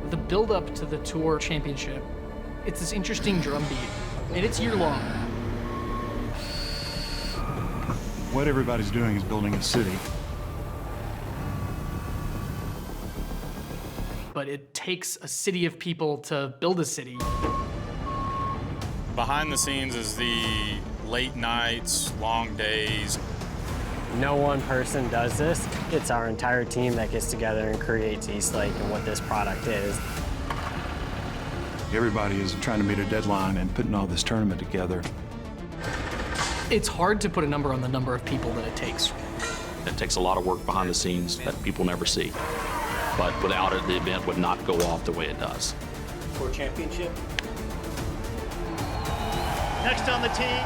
The build-up to the Tour Championship, it's this interesting drumbeat, and it's year-long. What everybody's doing is building a city. But it takes a city of people to build a city. Behind the scenes is the late nights, long days. No one person does this. It's our entire team that gets together and creates Eastlake and what this product is. Everybody is trying to meet a deadline and putting all this tournament together. It's hard to put a number on the number of people that it takes. It takes a lot of work behind the scenes that people never see. But without it, the event would not go off the way it does. Tour Championship. Next on the tee.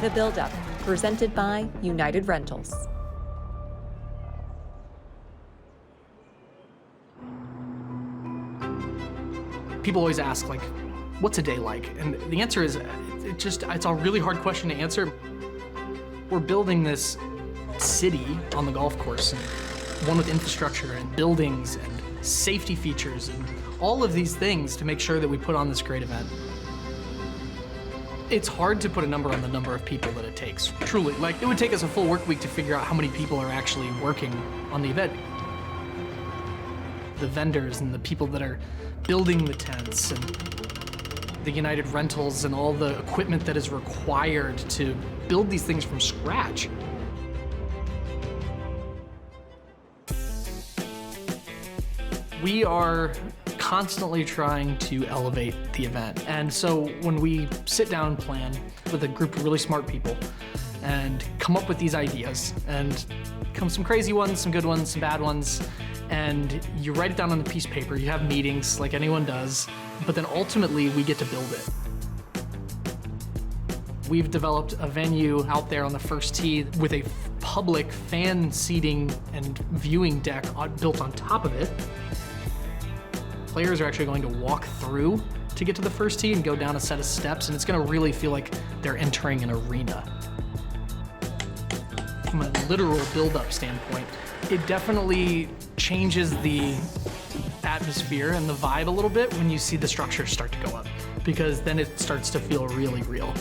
The Build-Up, presented by United Rentals. People always ask, like, what's a day like? And the answer is, it's a really hard question to answer. We're building this city on the golf course, and one with infrastructure and buildings and safety features and all of these things to make sure that we put on this great event. It's hard to put a number on the number of people that it takes, truly. Like, it would take us a full work week to figure out how many people are actually working on the event. The vendors and the people that are building the tents and the United Rentals and all the equipment that is required to build these things from scratch. We are constantly trying to elevate the event. And so when we sit down and plan with a group of really smart people and come up with these ideas, and come some crazy ones, some good ones, some bad ones, and you write it down on a piece of paper, you have meetings like anyone does, but then ultimately we get to build it. We've developed a venue out there on the first tee with a public fan seating and viewing deck built on top of it. Players are actually going to walk through to get to the first tee and go down a set of steps, and it's going to really feel like they're entering an arena. From a literal build-up standpoint, it definitely changes the atmosphere and the vibe a little bit when you see the structure start to go up, because then it starts to feel really real.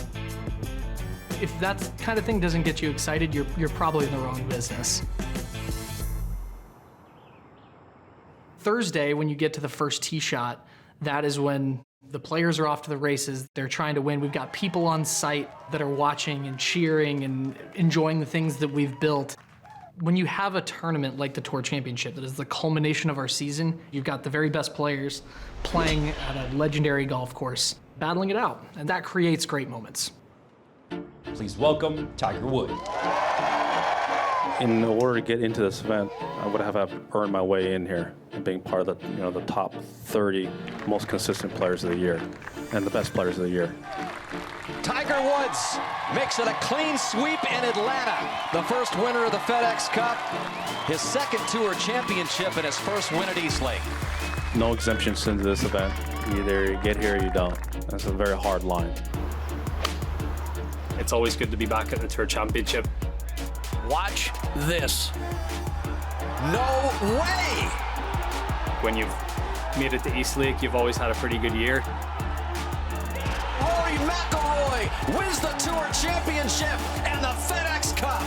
If that kind of thing doesn't get you excited, you're probably in the wrong business. Thursday, when you get to the first tee shot, that is when the players are off to the races. They're trying to win. We've got people on site that are watching and cheering and enjoying the things that we've built. When you have a tournament like the Tour Championship that is the culmination of our season, you've got the very best players playing at a legendary golf course, battling it out, and that creates great moments. Please welcome Tiger Woods. In order to get into this event, I would have earned my way in here and being part of the top 30 most consistent players of the year and the best players of the year. Tiger Woods makes it a clean sweep in Atlanta. The first winner of the FedEx Cup, his second Tour Championship, and his first win at Eastlake. No exemptions into this event. Either you get here or you don't. That's a very hard line. It's always good to be back at the Tour Championship. Watch this. No way! When you've made it to Eastlake, you've always had a pretty good year. Rory McIlroy wins the Tour Championship and the FedEx Cup.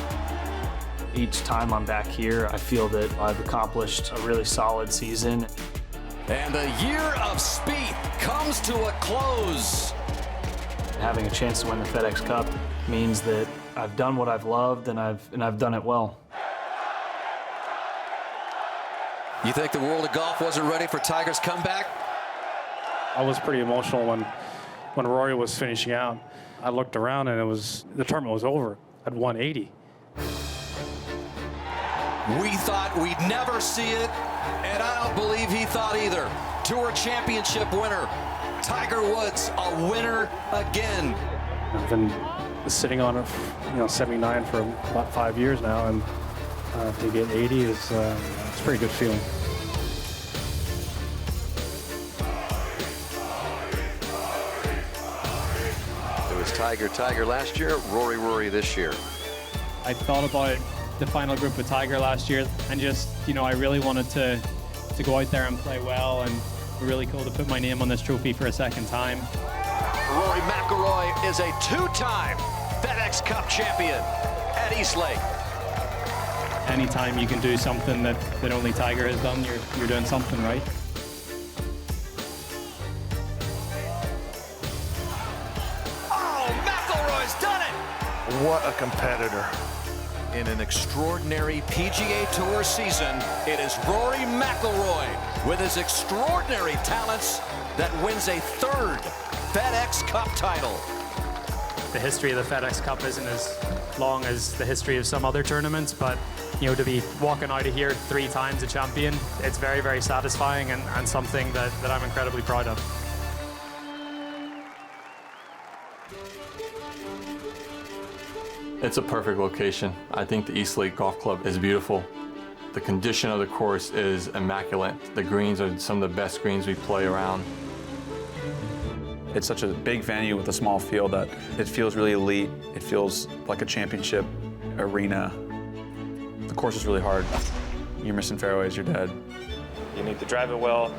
Each time I'm back here, I feel that I've accomplished a really solid season. And the year of Spieth comes to a close. Having a chance to win the FedEx Cup means that I've done what I've loved, and I've done it well. You think the world of golf wasn't ready for Tiger's comeback? I was pretty emotional when Rory was finishing out. I looked around and the tournament was over at 180. We thought we'd never see it, and I don't believe he thought either. Tour Championship winner, Tiger Woods, a winner again. I've been sitting on it, 79 for about 5 years now, and to get 80 is it's a pretty good feeling. It was Tiger last year, Rory this year. I thought about the final group with Tiger last year, and just, I really wanted to to go out there and play well, and really cool to put my name on this trophy for a second time. Rory McIlroy is a two-time FedEx Cup champion at East Lake. Anytime you can do something that only Tiger has done, you're doing something right. Oh, McIlroy's done it! What a competitor. In an extraordinary PGA Tour season, it is Rory McIlroy with his extraordinary talents that wins a third FedEx Cup title. The history of the FedEx Cup isn't as long as the history of some other tournaments, but to be walking out of here 3 times a champion, it's very, very satisfying and something that I'm incredibly proud of. It's a perfect location. I think the East Lake Golf Club is beautiful. The condition of the course is immaculate. The greens are some of the best greens we play around. It's such a big venue with a small field that it feels really elite. It feels like a championship arena. The course is really hard. You're missing fairways, you're dead. You need to drive it well,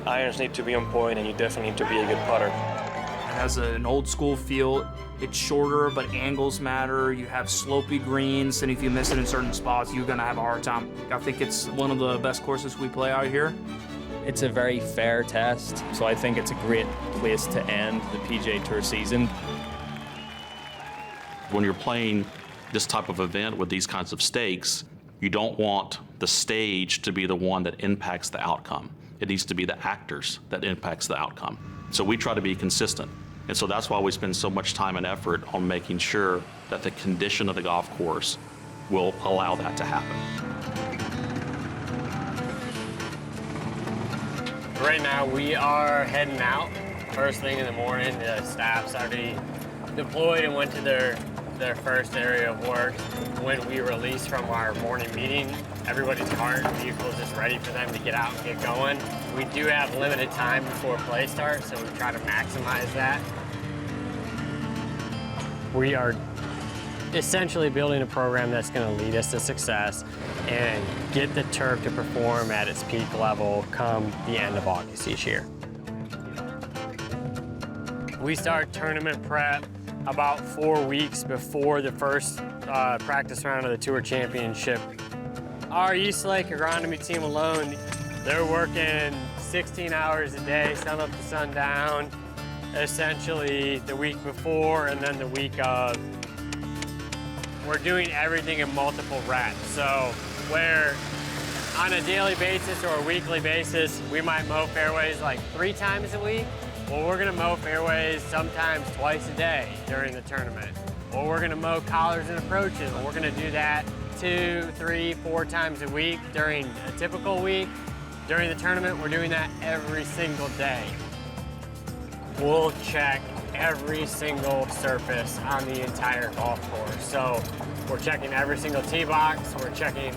irons need to be on point, and you definitely need to be a good putter. It has an old school feel. It's shorter, but angles matter. You have slopey greens, and if you miss it in certain spots, you're gonna have a hard time. I think it's one of the best courses we play out here. It's a very fair test, so I think it's a great place to end the PGA Tour season. When you're playing this type of event with these kinds of stakes, you don't want the stage to be the one that impacts the outcome. It needs to be the actors that impacts the outcome. So we try to be consistent. And so that's why we spend so much time and effort on making sure that the condition of the golf course will allow that to happen. Right now we are heading out first thing in the morning. The staff's already deployed and went to their first area of work. When we release from our morning meeting, everybody's car and vehicles is ready for them to get out and get going. We do have limited time before play starts, so we try to maximize that. We are essentially building a program that's going to lead us to success and get the turf to perform at its peak level come the end of August each year. We start tournament prep about 4 weeks before the first practice round of the Tour Championship. Our East Lake Agronomy team alone, they're working 16 hours a day, sun up to sundown, essentially the week before and then the week of. We're doing everything in multiple reps. So where on a daily basis or a weekly basis, we might mow fairways like 3 times a week. Well, we're gonna mow fairways sometimes twice a day during the tournament. Or we're gonna mow collars and approaches, and we're gonna do that 2, 3, 4 times a week during a typical week. During the tournament, we're doing that every single day. We'll check every single surface on the entire golf course. So we're checking every single tee box, we're checking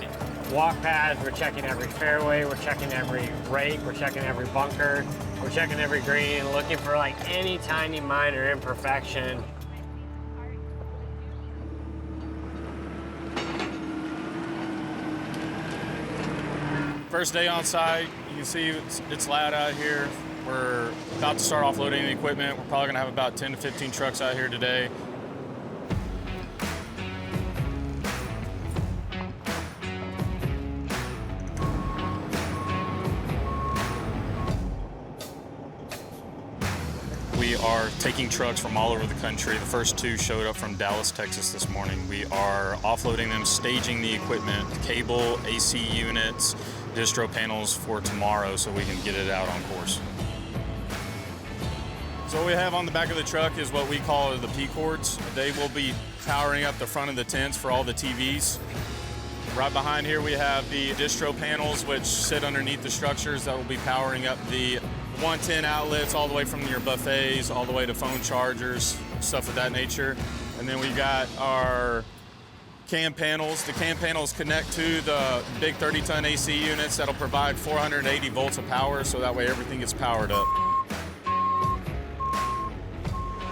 walk paths, we're checking every fairway, we're checking every rake, we're checking every bunker, we're checking every green, looking for like any tiny minor imperfection. First day on site, you can see it's loud out here. We're about to start offloading the equipment. We're probably gonna have about 10 to 15 trucks out here today. We are taking trucks from all over the country. The first 2 showed up from Dallas, Texas this morning. We are offloading them, staging the equipment, cable, AC units, distro panels for tomorrow so we can get it out on course. So what we have on the back of the truck is what we call the P cords. They will be powering up the front of the tents for all the TVs. Right behind here we have the distro panels which sit underneath the structures that will be powering up the 110 outlets all the way from your buffets all the way to phone chargers, stuff of that nature. And then we've got our cam panels. The cam panels connect to the big 30-ton AC units that'll provide 480 volts of power, so that way everything gets powered up.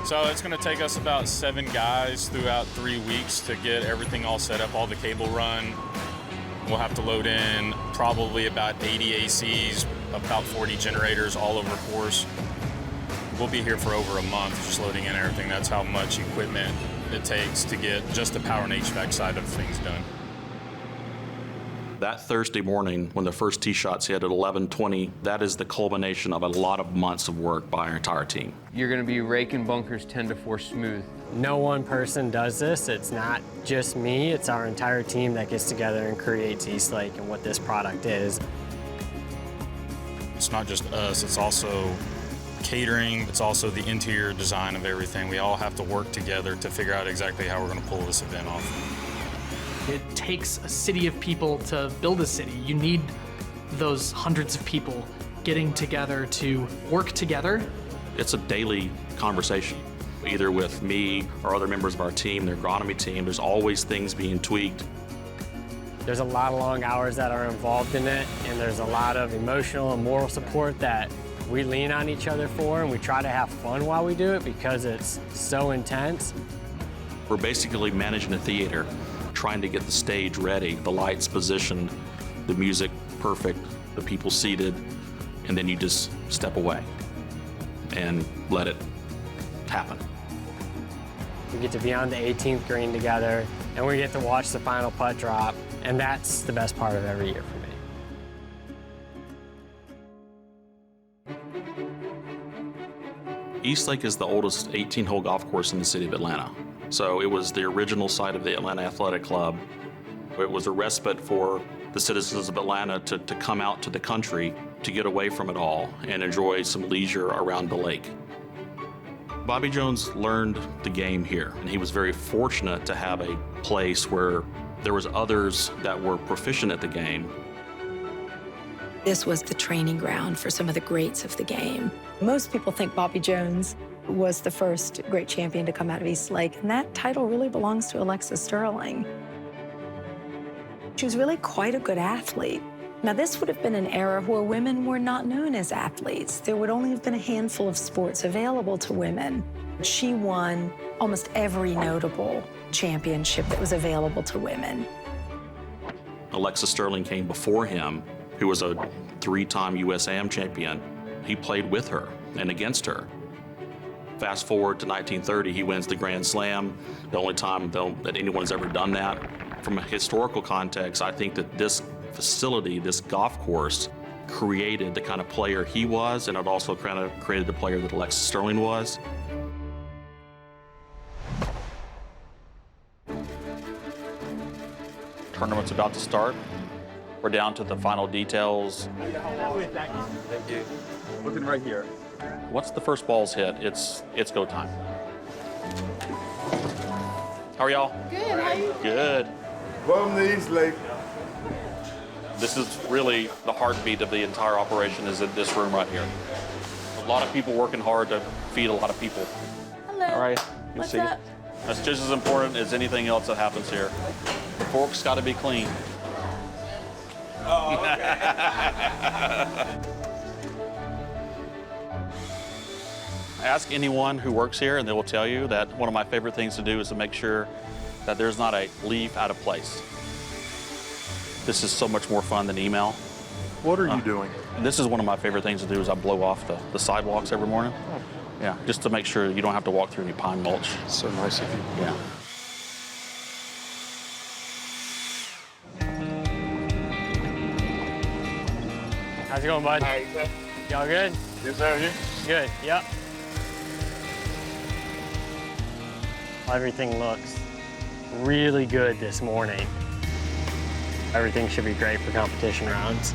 So it's gonna take us about 7 guys throughout 3 weeks to get everything all set up, all the cable run, We'll have to load in probably about 80 ACs, about 40 generators all over the course. We'll be here for over a month just loading in everything. That's how much equipment it takes to get just the power and HVAC side of things done. That Thursday morning, when the first tee shots hit at 11:20, that is the culmination of a lot of months of work by our entire team. You're going to be raking bunkers 10 to 4 smooth. No one person does this. It's not just me. It's our entire team that gets together and creates Eastlake and what this product is. It's not just us, it's also catering, it's also the interior design of everything. We all have to work together to figure out exactly how we're going to pull this event off. It takes a city of people to build a city. You need those hundreds of people getting together to work together. It's a daily conversation, either with me or other members of our team, the agronomy team. There's always things being tweaked. There's a lot of long hours that are involved in it, and there's a lot of emotional and moral support that we lean on each other for, and we try to have fun while we do it because it's so intense. We're basically managing a theater, trying to get the stage ready, the lights positioned, the music perfect, the people seated, and then you just step away and let it happen. We get to be on the 18th green together, and we get to watch the final putt drop, and that's the best part of every year for me. Eastlake is the oldest 18-hole golf course in the city of Atlanta. So it was the original site of the Atlanta Athletic Club. It was a respite for the citizens of Atlanta to come out to the country to get away from it all and enjoy some leisure around the lake. Bobby Jones learned the game here, and he was very fortunate to have a place where there was others that were proficient at the game. This was the training ground for some of the greats of the game. Most people think Bobby Jones was the first great champion to come out of Eastlake, and that title really belongs to Alexa Sterling. She was really quite a good athlete. Now, this would have been an era where women were not known as athletes. There would only have been a handful of sports available to women. She won almost every notable championship that was available to women. Alexa Sterling came before him, who was a 3-time USAM champion. He played with her and against her. Fast forward to 1930, he wins the Grand Slam, the only time that anyone's ever done that. From a historical context, I think that this facility, this golf course, created the kind of player he was, and it also kind of created the player that Alexa Sterling was. Tournament's about to start. We're down to the final details. Thank you. Looking right here. Once the first ball's hit, it's go time. How are y'all? Good, how are you? Good. Welcome to Eastlake. This is really the heartbeat of the entire operation, is in this room right here. A lot of people working hard to feed a lot of people. Hello. All right. What's up? That's just as important as anything else that happens here. The fork's got to be clean. Oh, okay. Ask anyone who works here and they will tell you that one of my favorite things to do is to make sure that there's not a leaf out of place. This is so much more fun than email. What are you doing? This is one of my favorite things to do is I blow off the sidewalks every morning. Oh. Yeah, just to make sure you don't have to walk through any pine mulch. So nice of you. Yeah. How's it going, bud? All right, Y'all good? yes, sir. Good, yep. Everything looks really good this morning. Everything should be great for competition rounds.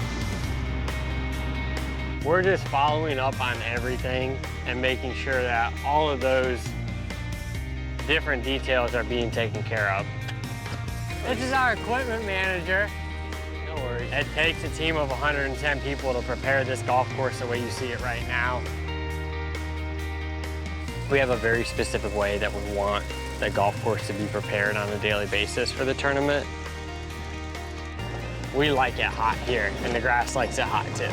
We're just following up on everything and making sure that all of those different details are being taken care of. This is our equipment manager. No worries. It takes a team of 110 people to prepare this golf course the way you see it right now. We have a very specific way that we want the golf course to be prepared on a daily basis for the tournament. We like it hot here, and the grass likes it hot too.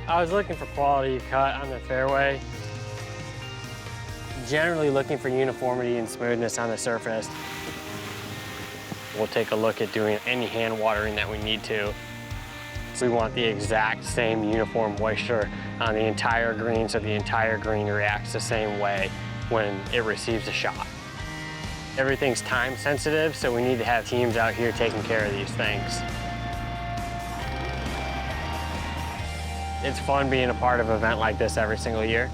I was looking for quality cut on the fairway. Generally looking for uniformity and smoothness on the surface. We'll take a look at doing any hand watering that we need to. We want the exact same uniform moisture on the entire green so the entire green reacts the same way when it receives a shot. Everything's time sensitive, so we need to have teams out here taking care of these things. It's fun being a part of an event like this every single year.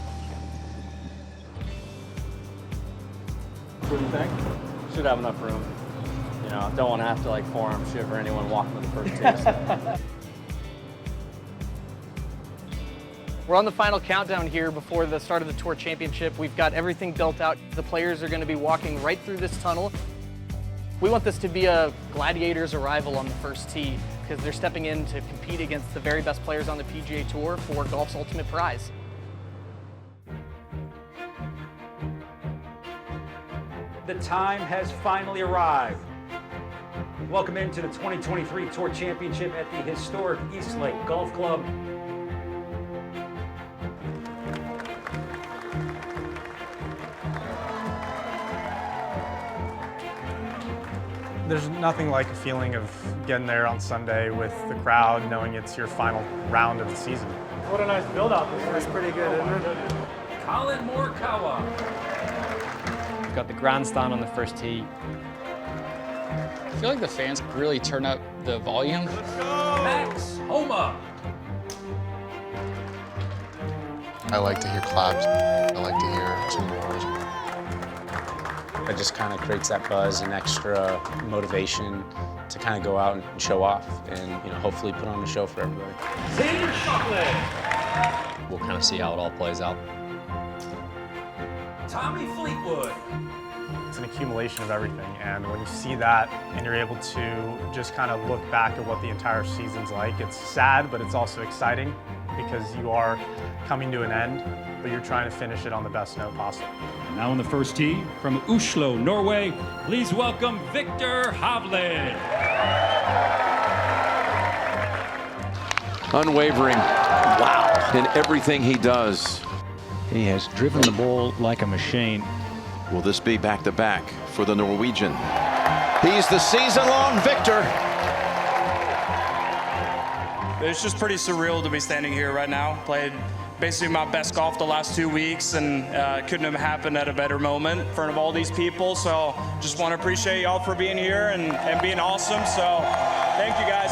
What do you think? Should have enough room. You know, don't want to have to like forearm shiver anyone walking to the first tee. So. We're on the final countdown here before the start of the Tour Championship. We've got everything built out. The players are going to be walking right through this tunnel. We want this to be a gladiator's arrival on the first tee because they're stepping in to compete against the very best players on the PGA Tour for golf's ultimate prize. The time has finally arrived. Welcome into the 2023 Tour Championship at the historic Eastlake Golf Club. There's nothing like a feeling of getting there on Sunday with the crowd, knowing it's your final round of the season. What a nice build out this That's pretty good, isn't it? Colin Morikawa. We've got the grandstand on the first tee. I feel like the fans really turn up the volume. Max Homa. I like to hear claps. I like to hear some roars. It just kind of creates that buzz and extra motivation to kind of go out and show off and, you know, hopefully put on a show for everybody. Xander Schauffele. We'll kind of see how it all plays out. Tommy Fleetwood. It's an accumulation of everything, and when you see that and you're able to just kind of look back at what the entire season's like, it's sad, but it's also exciting because you are coming to an end, but you're trying to finish it on the best note possible. Now on the first tee from Oslo, Norway, please welcome Viktor Hovland. Unwavering. Wow. In everything he does. He has driven the ball like a machine. Will this be back-to-back for the Norwegian? He's the season-long victor. It's just pretty surreal to be standing here right now. Played basically my best golf the last 2 weeks, and couldn't have happened at a better moment in front of all these people. So just want to appreciate y'all for being here and being awesome. So thank you guys.